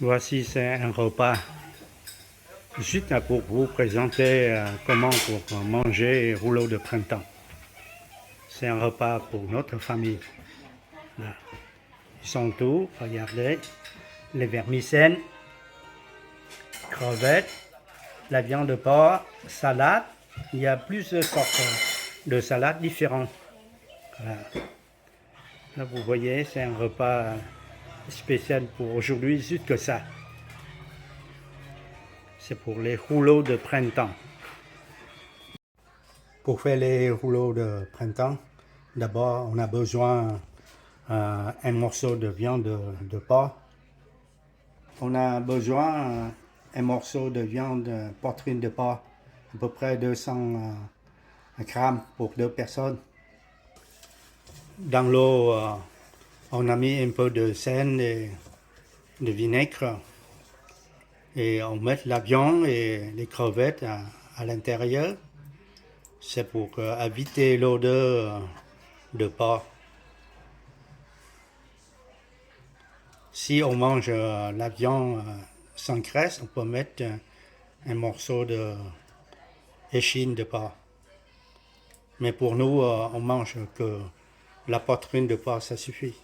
Voici, c'est un repas. Juste là pour vous présenter comment pour manger rouleau de printemps. C'est un repas pour notre famille. Là. Ils sont tous, regardez, les vermicelles, crevettes, la viande de porc, salade. Il y a plusieurs sortes de salades différentes. Voilà. Là, vous voyez, c'est un repas spécial pour aujourd'hui, juste que ça. C'est pour les rouleaux de printemps. Pour faire les rouleaux de printemps, d'abord on a besoin un morceau de viande de porc. On a besoin un morceau de viande poitrine de porc, à peu près 200 grammes pour 2 personnes. Dans l'eau, on a mis un peu de sel et de vinaigre et on met la viande et les crevettes à l'intérieur. C'est pour éviter l'odeur de porc. Si on mange la viande sans graisse, on peut mettre un morceau d'échine de porc. Mais pour nous, on mange que la poitrine de porc, ça suffit.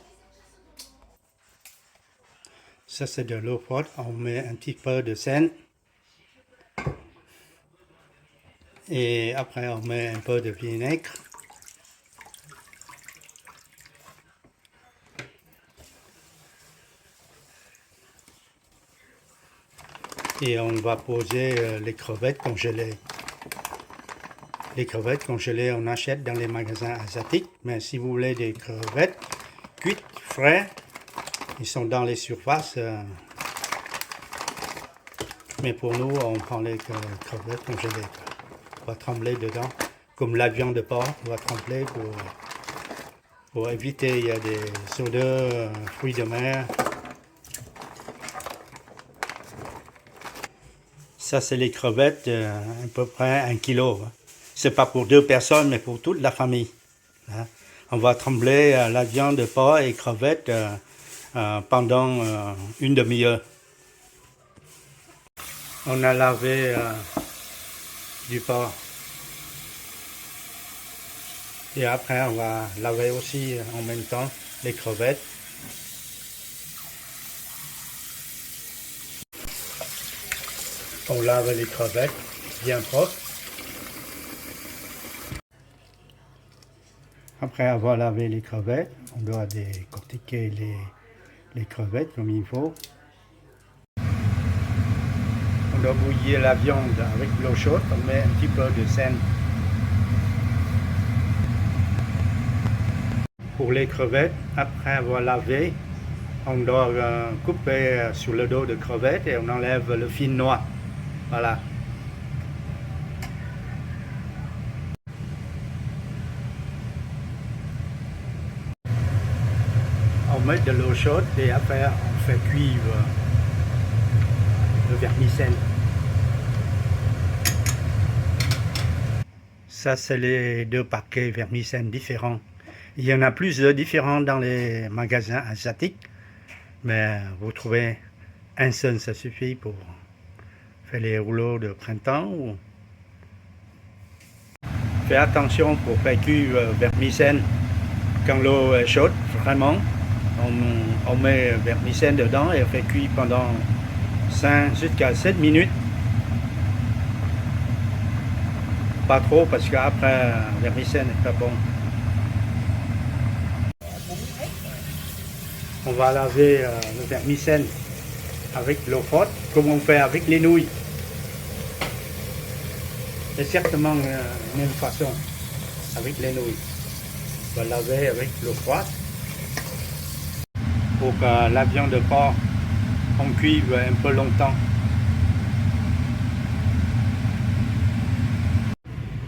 Ça, c'est de l'eau froide. On met un petit peu de sel. Et après, on met un peu de vinaigre. Et on va poser les crevettes congelées. Les crevettes congelées, on achète dans les magasins asiatiques. Mais si vous voulez des crevettes cuites, frais, ils sont dans les surfaces. Mais pour nous, on prend les crevettes congelées. On va trembler dedans. Comme la viande de porc, on va trembler pour éviter, il y a des odeurs, fruits de mer. Ça, c'est les crevettes, à peu près 1 kilo. C'est pas pour 2 personnes, mais pour toute la famille. On va trembler la viande de porc et crevettes pendant une demi-heure. On a lavé du porc. Et après, on va laver aussi en même temps les crevettes. On lave les crevettes bien propres. Après avoir lavé les crevettes, on doit décortiquer les crevettes comme il faut. On doit bouillir la viande avec de l'eau chaude, on met un petit peu de sel. Pour les crevettes, après avoir lavé, on doit couper sur le dos de crevettes et on enlève le fil noir. Voilà. On met de l'eau chaude et après on fait cuire le vermicelle. Ça, c'est les 2 paquets vermicelle différents. Il y en a plus de différents dans les magasins asiatiques, mais vous trouvez un seul, ça suffit pour faire les rouleaux de printemps. Faites attention pour faire cuire le vermicelle quand l'eau est chaude, vraiment. On met le vermicelle dedans et on fait cuire pendant 5 jusqu'à 7 minutes. Pas trop parce qu'après le vermicelle n'est pas bon. On va laver le vermicelle avec l'eau froide comme on fait avec les nouilles. C'est certainement la même façon avec les nouilles. On va laver avec l'eau froide pour que la viande de porc on cuive un peu longtemps.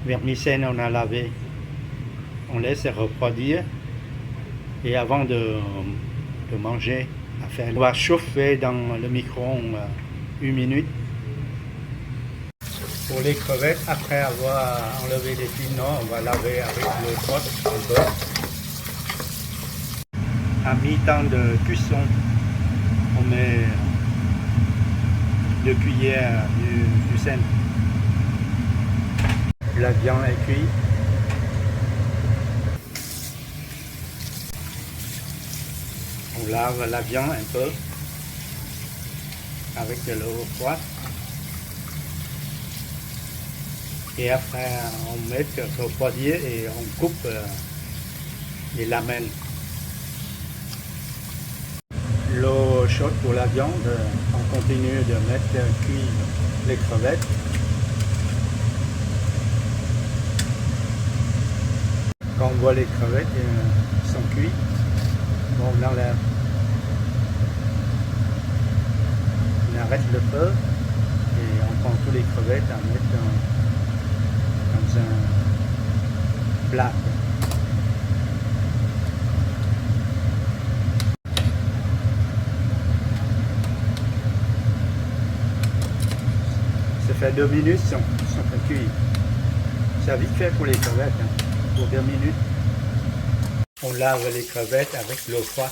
Vermicelle, on a lavé. On laisse refroidir et avant de manger, on va chauffer dans le micro-ondes 1 minute. Pour les crevettes, après avoir enlevé les fils noirs, on va laver avec l'eau froide un peu. À mi-temps de cuisson, on met 2 cuillères du sel. La viande est cuite. On lave la viande un peu avec de l'eau froide. Et après, on met refroidir et on coupe les lamelles. L'eau chaude pour la viande, on continue de mettre cuire les crevettes. Quand on voit les crevettes sont cuites, on enlève. On arrête le feu et on prend tous les crevettes à mettre dans un plat. Ça fait 2 minutes, sont fait cuire. Ça vite fait pour les crevettes, hein. Pour 2 minutes. On lave les crevettes avec l'eau froide.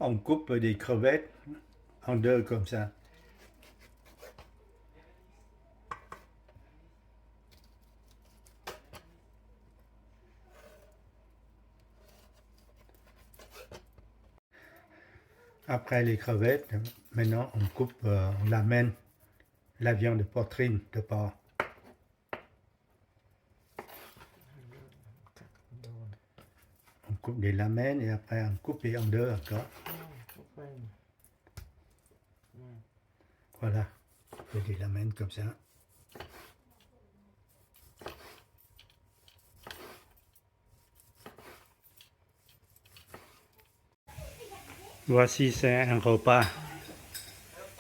On coupe des crevettes en deux comme ça. Après les crevettes, maintenant on coupe, on l'amène la viande de poitrine de porc. On coupe des lamelles et après on coupe en deux encore. Voilà, on fait des lamelles comme ça. Voici, c'est un repas.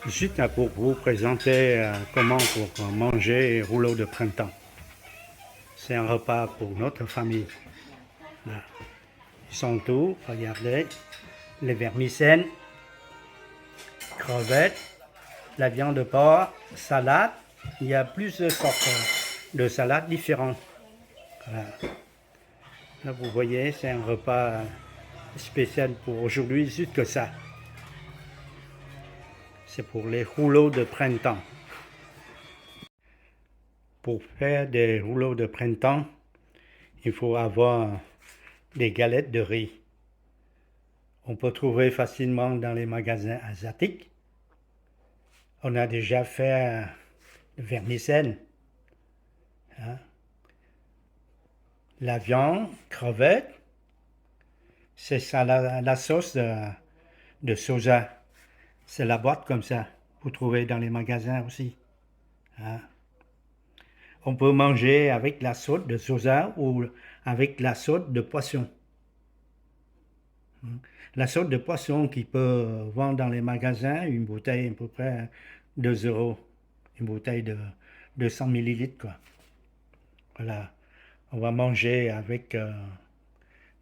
Juste pour vous présenter comment pour manger rouleau de printemps. C'est un repas pour notre famille. Là. Ils sont tous, regardez, les vermicelles, crevettes, la viande de porc, salade. Il y a plusieurs sortes de salades différentes. Voilà. Là, vous voyez, c'est un repas spécial pour aujourd'hui, juste que ça. C'est pour les rouleaux de printemps. Pour faire des rouleaux de printemps, il faut avoir des galettes de riz. On peut trouver facilement dans les magasins asiatiques. On a déjà fait le vermicelle, hein? La viande, crevettes, c'est ça la sauce de soja. C'est la boîte comme ça, vous trouvez dans les magasins aussi. Hein? On peut manger avec la sauce de soja ou avec la sauce de poisson. La sauce de poisson qui peut vendre dans les magasins, une bouteille à peu près 2 €, une bouteille de 200 millilitres, quoi. Voilà, on va manger avec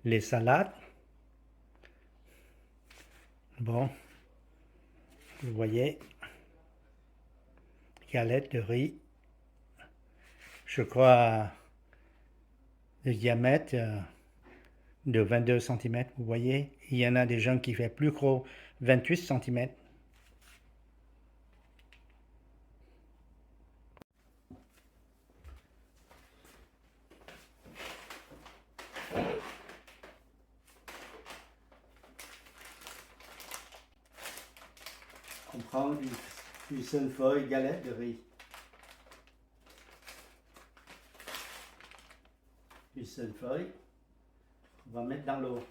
les salades. Bon, vous voyez, galette de riz, je crois le diamètre de 22 cm, vous voyez. Il y en a des gens qui font plus gros, 28 cm. On prend une seule feuille galette de riz. Une seule feuille. On va mettre dans l'eau.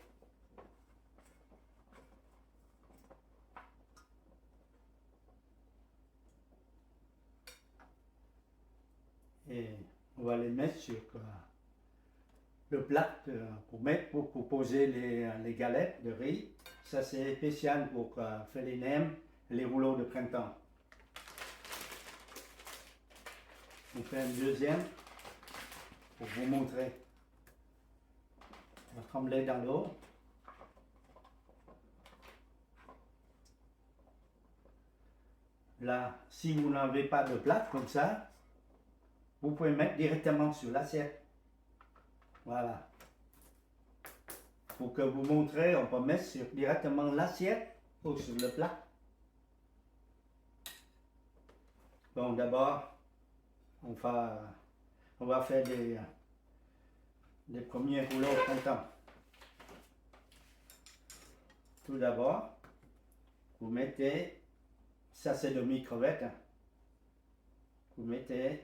Et on va les mettre sur le plat pour poser les galettes de riz. Ça c'est spécial pour faire les nems, les rouleaux de printemps. On fait un deuxième pour vous montrer. On va trembler dans l'eau. Là, si vous n'avez pas de plat comme ça, vous pouvez mettre directement sur l'assiette. Voilà. faut que vous montrez, on peut mettre directement l'assiette ou sur le plat. Bon, d'abord, on va faire des premiers rouleaux au printemps. Tout d'abord, vous mettez, ça c'est demi-crevette, hein. Vous mettez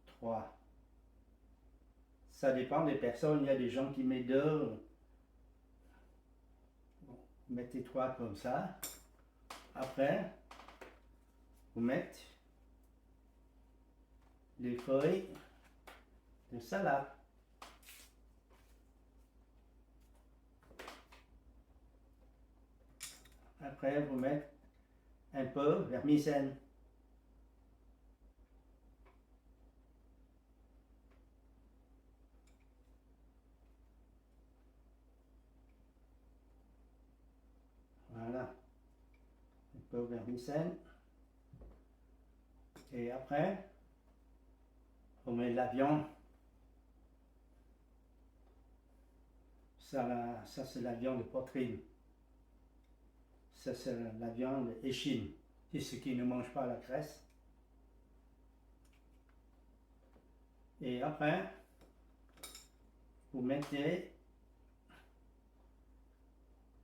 3. Ça dépend des personnes, il y a des gens qui mettent 2. Bon, mettez 3 comme ça. Après, vous mettez les feuilles de salade. Après, vous mettez un peu vermicelle. Voilà. Un peu vermicelle. Et après, on met de la viande. Ça c'est la viande de poitrine. Ça, c'est la viande échine. C'est ceux qui ne mangent pas la graisse. Et après, vous mettez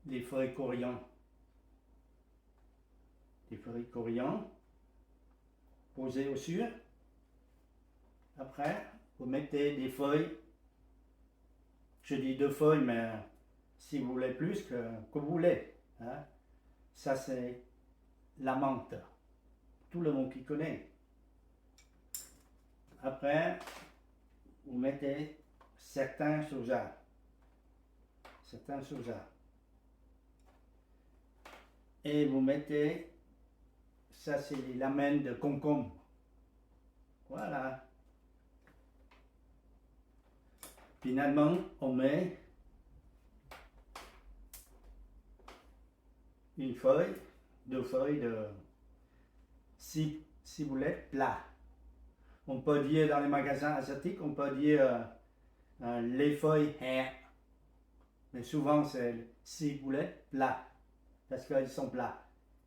des feuilles coriandre. Des feuilles coriandre posées au-dessus. Après, vous mettez des feuilles. Je dis 2 feuilles, mais si vous voulez plus que vous voulez. Hein? Ça, c'est la menthe. Tout le monde qui connaît. Après, vous mettez certains soja. Certains soja. Et vous mettez, ça c'est les lamelles de concombre. Voilà. Finalement, on met une feuille, 2 feuilles de ciboulette plat. On peut dire dans les magasins asiatiques, on peut dire les feuilles haies. Mais souvent c'est ciboulette plat. Parce qu'ils sont plats.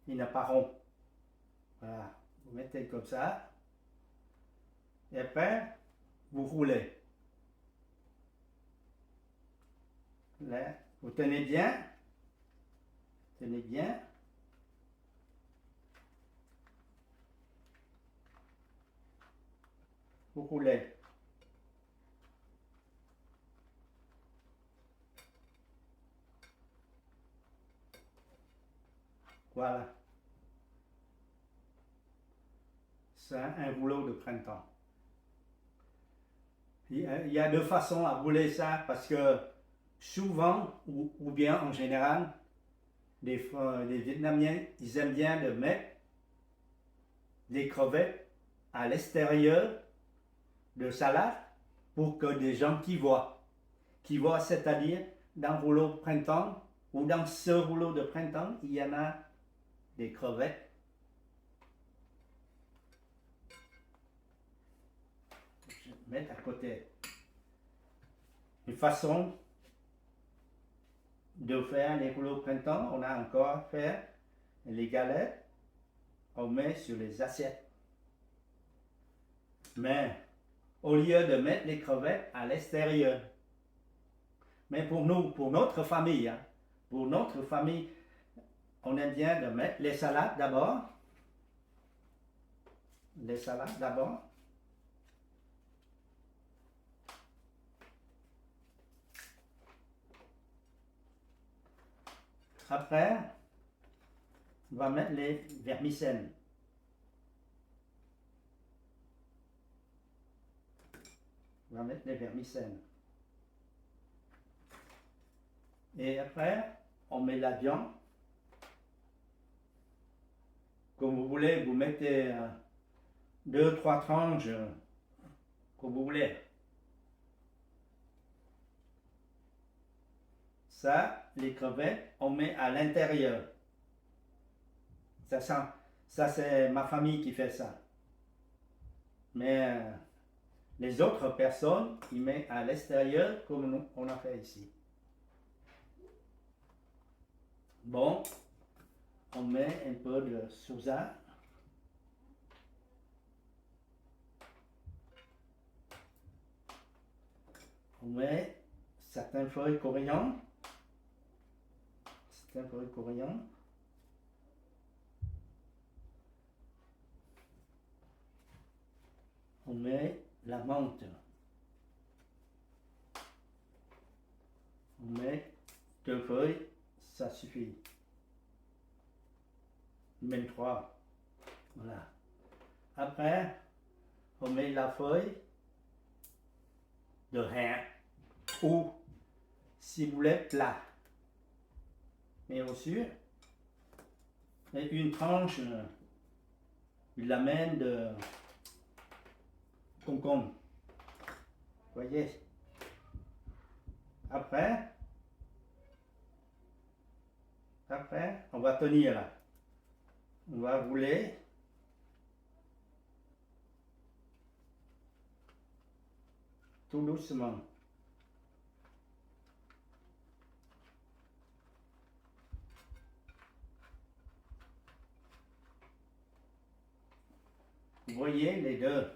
Ils n'ont pas rond. Voilà. Vous mettez comme ça. Et après, vous roulez. Là, vous tenez bien. Tenez bien. Vous roulez. Voilà. C'est un rouleau de printemps. Il y a 2 façons à rouler ça parce que souvent, ou bien en général, les Vietnamiens, ils aiment bien de mettre les crevettes à l'extérieur de salade pour que des gens qui voient, c'est-à-dire dans le rouleau de printemps ou dans ce rouleau de printemps, il y en a des crevettes. Je vais mettre à côté. Une façon de faire les rouleaux de printemps, on a encore fait les galettes, on met sur les assiettes. Mais au lieu de mettre les crevettes à l'extérieur, mais pour nous, pour notre famille, hein, on aime bien de mettre les salades d'abord. Les salades d'abord. Après, on va mettre les vermicelles. On va mettre les vermicelles. Et après, on met la viande. Comme vous voulez, vous mettez 2-3 tranches comme vous voulez. Ça, les crevettes, on met à l'intérieur. Ça c'est ma famille qui fait ça. Mais les autres personnes, ils mettent à l'extérieur comme on a fait ici. Bon, on met un peu de soja. On met certaines feuilles coriandre. Certaines feuilles coriandre. On met la menthe. On met 2 feuilles, ça suffit. Même 3. Voilà. Après, on met la feuille de hêtre ou, si vous voulez, plat. Mais au-dessus, et une tranche, une lamelle de concombre. Voyez. Après, on va tenir là. On va rouler. Tout doucement. Vous voyez les deux.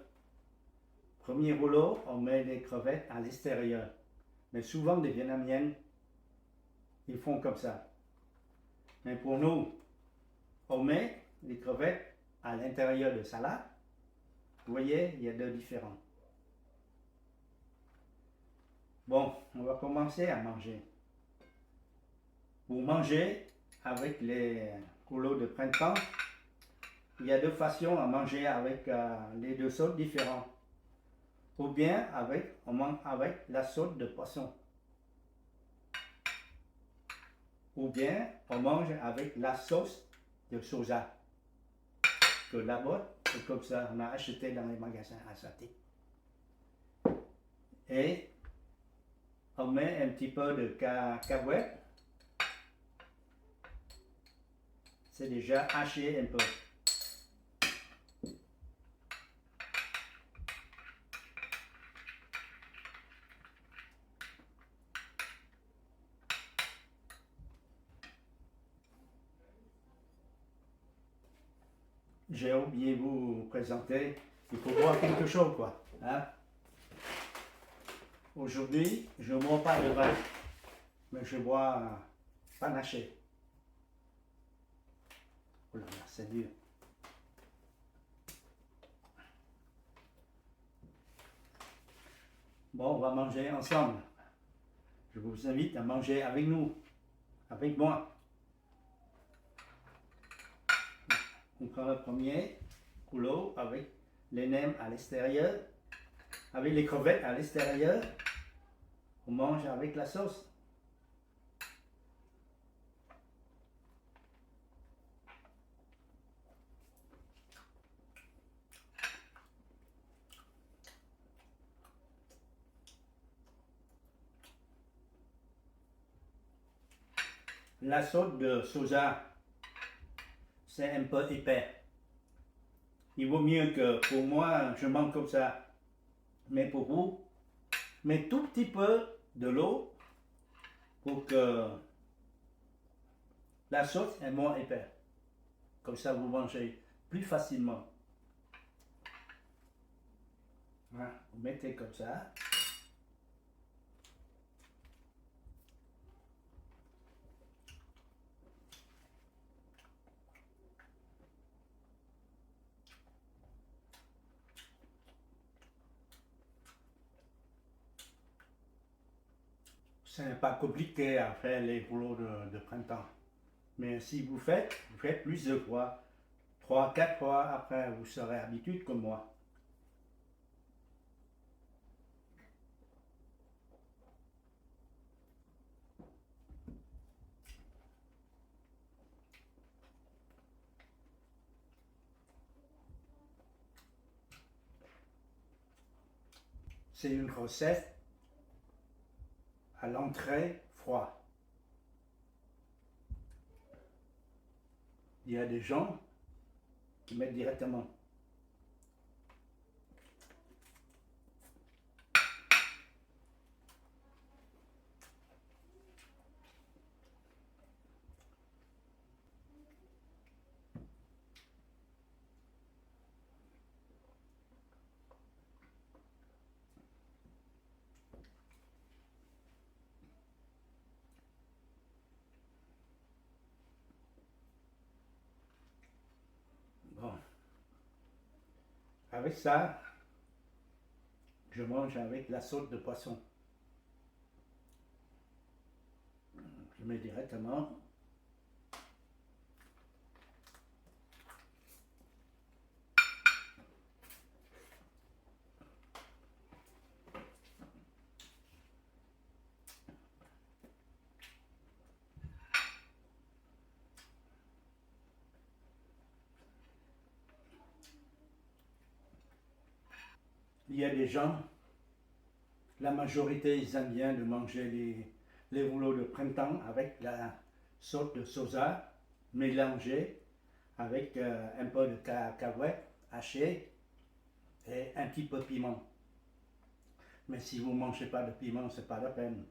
Premier rouleau, on met les crevettes à l'extérieur. Mais souvent, les Vietnamiennes, ils font comme ça. Mais pour nous, on met les crevettes à l'intérieur de salade. Vous voyez, il y a deux différents. Bon, on va commencer à manger. Vous mangez avec les rouleaux de printemps. Il y a deux façons à manger avec les deux sauces différentes. Ou bien on mange avec la sauce de poisson. Ou bien on mange avec la sauce de soja. Que là-bas, c'est comme ça, on a acheté dans les magasins à Saté. Et on met un petit peu de cacahuètes. C'est déjà haché un peu. J'ai oublié de vous présenter, il faut boire quelque chose quoi. Hein? Aujourd'hui, je ne bois pas de vin, mais je bois panaché. Oh là là, c'est dur. Bon, on va manger ensemble. Je vous invite à manger avec nous, avec moi. On prend le premier rouleau avec les nems à l'extérieur, avec les crevettes à l'extérieur. On mange avec la sauce. La sauce de soja, c'est un peu épais. Il vaut mieux que pour moi, je mange comme ça. Mais pour vous, mettez tout petit peu de l'eau pour que la sauce est moins épaisse. Comme ça, vous mangez plus facilement. Voilà, vous mettez comme ça. Ce n'est pas compliqué à faire les rouleaux de printemps. Mais si vous faites plusieurs fois, 3, 4 fois, après vous serez habitué comme moi. C'est une recette à l'entrée froid. Il y a des gens qui mettent directement. Avec ça, je mange avec la sauce de poisson. Je mets directement. Il y a des gens, la majorité, ils aiment bien de manger les rouleaux de printemps avec la sauce de soja mélangée avec un peu de cacahuètes hachées et un petit peu de piment. Mais si vous ne mangez pas de piment, c'est pas la peine.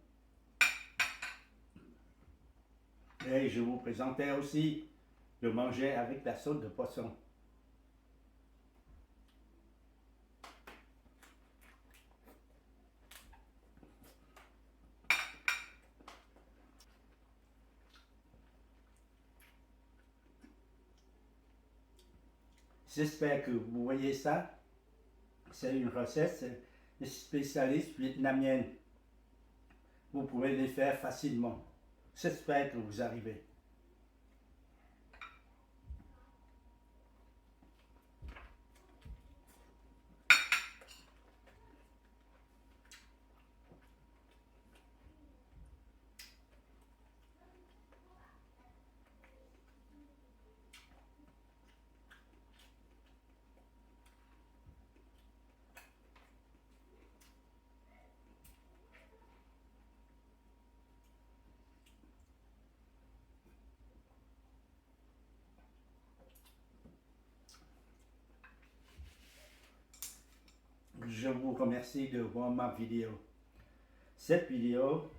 Et je vous présentais aussi de manger avec la sauce de poisson. J'espère que vous voyez ça. C'est une recette spécialiste vietnamienne. Vous pouvez les faire facilement. J'espère que vous arrivez. Je vous remercie de voir ma vidéo. Cette vidéo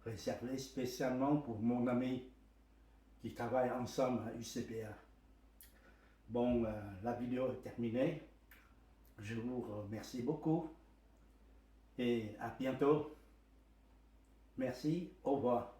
est réservée spécialement pour mon ami qui travaille ensemble à UCPA. Bon, la vidéo est terminée. Je vous remercie beaucoup et à bientôt. Merci, au revoir.